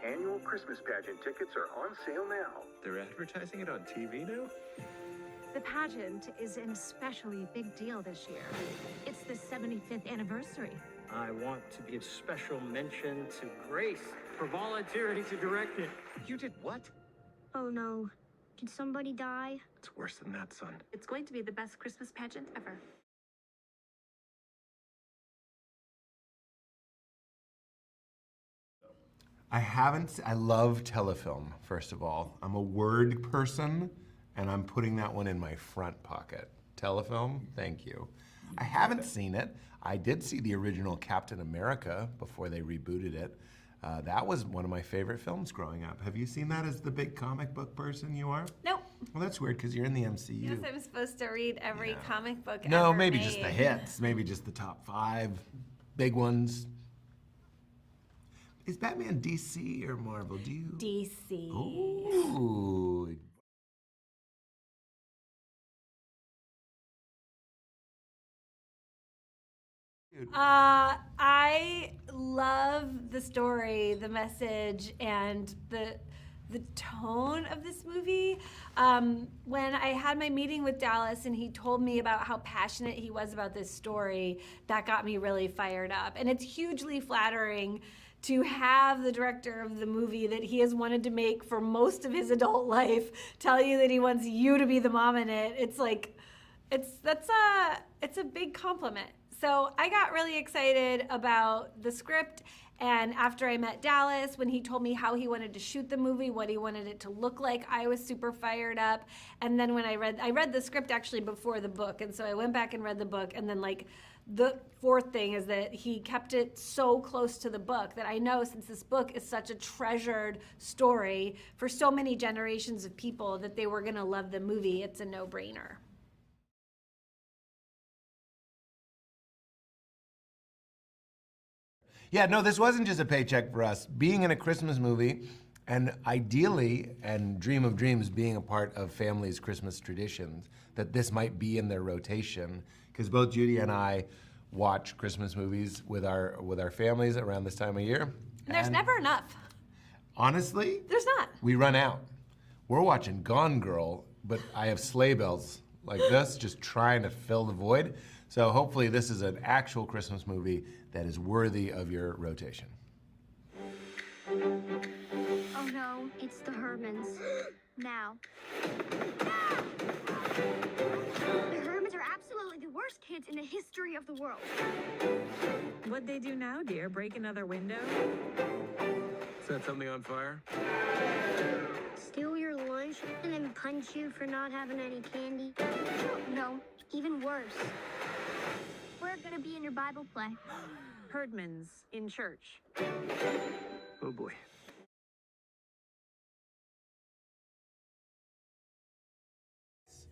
annual Christmas pageant tickets are on sale now. They're advertising it on TV now? The pageant is an especially big deal this year. It's the 75th anniversary. I want to give special mention to Grace for volunteering to direct it. You did what? Oh no. Did somebody die? It's worse than that, son. It's going to be the best Christmas pageant ever. I love telefilm, first of all. I'm a word person, and I'm putting that one in my front pocket. Telefilm, thank you. I haven't seen it. I did see the original Captain America before they rebooted it. That was one of my favorite films growing up. Have you seen that as the big comic book person you are? Nope. Well, that's weird, because you're in the MCU. Yes, I'm supposed to read every comic book No, ever maybe made. just the hits. Maybe just the top 5 big ones. Is Batman DC or Marvel? Do you? DC. Ooh. I love the story, the message, and the tone of this movie. When I had my meeting with Dallas and he told me about how passionate he was about this story, that got me really fired up. And it's hugely flattering to have the director of the movie that he has wanted to make for most of his adult life tell you that he wants you to be the mom in it. It's like, it's a big compliment. So I got really excited about the script, and after I met Dallas, when he told me how he wanted to shoot the movie, what he wanted it to look like, I was super fired up. And then when I read the script actually before the book, and so I went back and read the book, and then like the fourth thing is that he kept it so close to the book that I know, since this book is such a treasured story for so many generations of people, that they were gonna love the movie. It's a no-brainer. Yeah, no, this wasn't just a paycheck for us. Being in a Christmas movie, and ideally, and Dream of Dreams being a part of families' Christmas traditions, that this might be in their rotation, because both Judy and I watch Christmas movies with our families around this time of year. And there's never enough. Honestly, There's not. we run out. We're watching Gone Girl, but I have sleigh bells like this, just trying to fill the void. So hopefully this is an actual Christmas movie that is worthy of your rotation. Oh no, it's the Hermans. Now. The Hermans are absolutely the worst kids in the history of the world. What'd they do now, dear? Break another window? Set something on fire? Steal your lunch and then punch you for not having any candy. No, even worse. We're gonna be in your Bible play. Herdman's in church. Oh boy.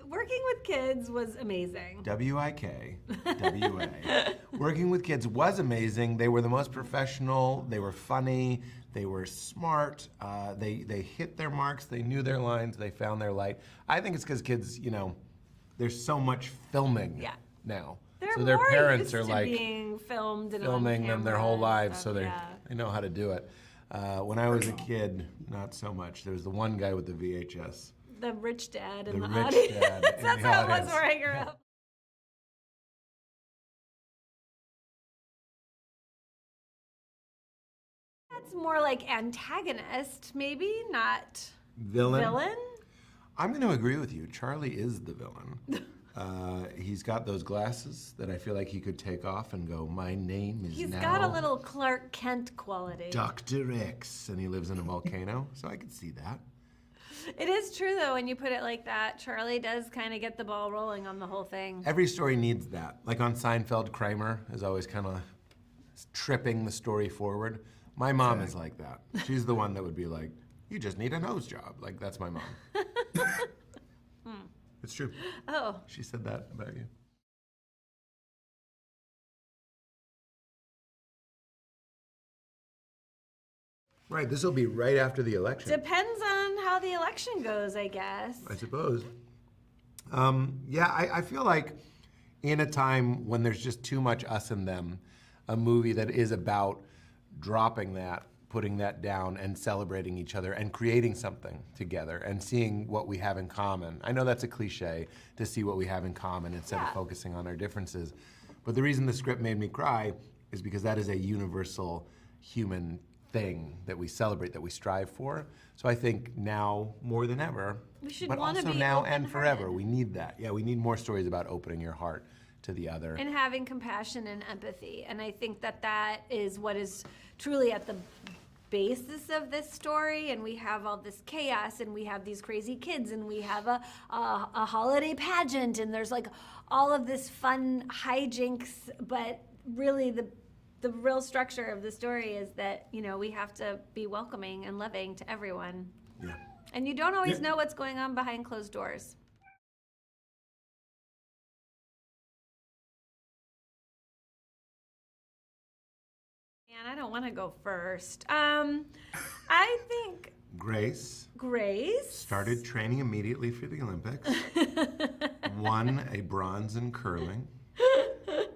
Working with kids was amazing. W-I-K, W-A. Working with kids was amazing. They were the most professional, they were funny, they were smart, they hit their marks, they knew their lines, they found their light. I think it's because kids, you know, there's so much filming now. They're so their more parents used are to like being filmed and filming on them their camera whole and lives, stuff, so yeah. they know how to do it. When I was a kid, not so much. There was the one guy with the VHS. The rich dad in The the rich audience. dad in That's the how it was audience. where I grew up. That's more like antagonist, maybe, not villain. I'm going to agree with you. Charlie is the villain. He's got those glasses that I feel like he could take off and go, my name is He's now got a little Clark Kent quality. Dr. X, and he lives in a volcano, so I could see that. It is true, though, when you put it like that. Charlie does kind of get the ball rolling on the whole thing. Every story needs that. Like on Seinfeld, Kramer is always kind of tripping the story forward. My mom is like that. She's the one that would be like, you just need a nose job. Like, that's my mom. It's true. Oh. She said that about you. Right, this will be right after the election. Depends on how the election goes, I guess. I suppose. Yeah, I feel like in a time when there's just too much us and them, a movie that is about dropping that putting that down and celebrating each other and creating something together and seeing what we have in common. I know that's a cliche, to see what we have in common instead of focusing on our differences. But the reason the script made me cry is because that is a universal human thing that we celebrate, that we strive for. So I think now more than ever, We should but wanna also be now and open-hearted. forever, we need that. Yeah, we need more stories about opening your heart to the other. And having compassion and empathy. And I think that that is what is truly at the basis of this story. And we have all this chaos, and we have these crazy kids, and we have a holiday pageant, and there's like all of this fun hijinks, but really the real structure of the story is that, you know, we have to be welcoming and loving to everyone. Yeah. And you don't always know what's going on behind closed doors. Man, I don't want to go first. I think Grace Grace started training immediately for the Olympics, won a bronze in curling.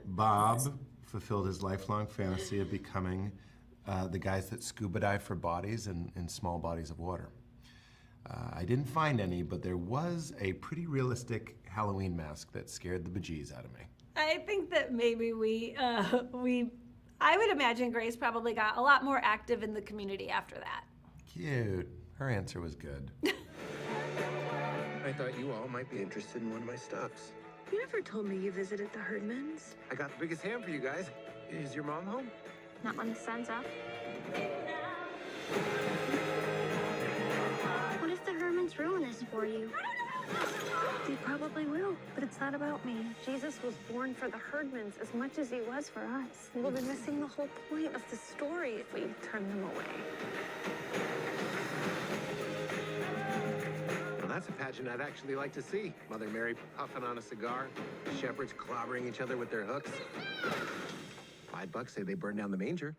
Bob fulfilled his lifelong fantasy of becoming the guys that scuba dive for bodies in small bodies of water. I didn't find any, but there was a pretty realistic Halloween mask that scared the bejeez out of me. I think that maybe I would imagine Grace probably got a lot more active in the community after that. Cute. Her answer was good. I thought you all might be interested in one of my stuffs. You never told me you visited the Herdmans. I got the biggest ham for you guys. Is your mom home? Not when the sun's up. What if the Hermans ruin this for you? They probably will, but it's not about me. Jesus was born for the Herdmans as much as he was for us. We'll be missing the whole point of the story if we turn them away. Well, that's a pageant I'd actually like to see. Mother Mary puffing on a cigar, shepherds clobbering each other with their hooks. $5 say they burned down the manger.